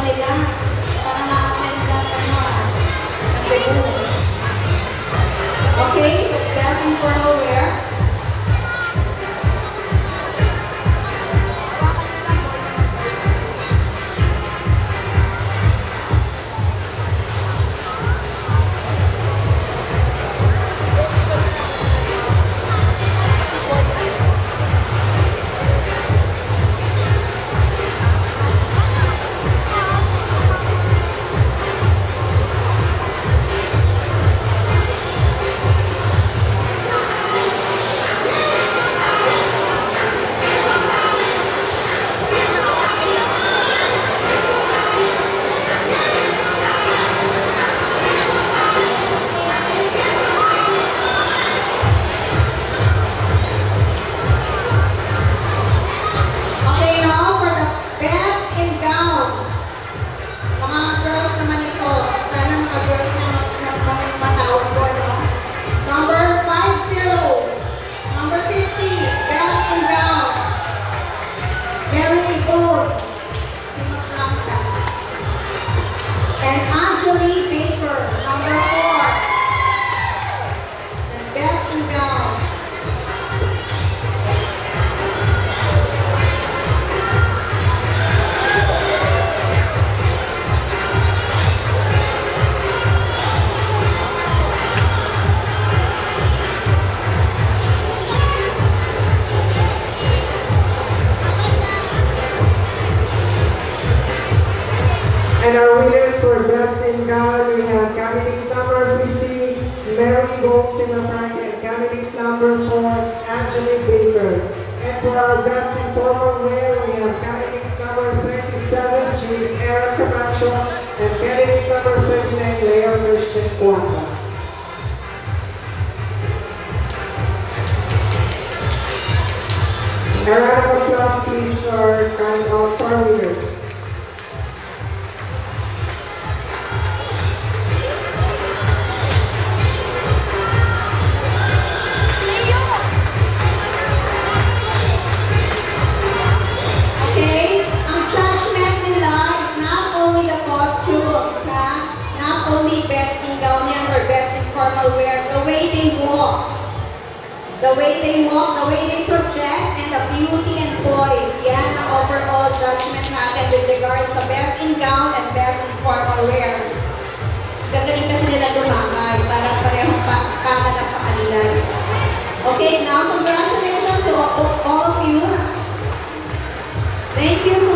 nila. Para na-attend na ano. Okay, that's best informal wear. And our winners for Best in Gown, we have candidate number 50, Mary Gold Sinaprank, and candidate number 4, Angelique Baker. And for our Best Informal Wear, we have candidate number 37, James Aaron Camacho, and candidate number 39, Leo Christian Cuanta. A round of applause, please, for counting out for our winners. The way they walk, the way they project, and the beauty and poise. Yan ang overall judgment natin with regards sa best in gown and best in formal wear. Gagaling kasi nila lumangay para parehong kaka ng pakanilay. Okay, now congratulations to all of you. Thank you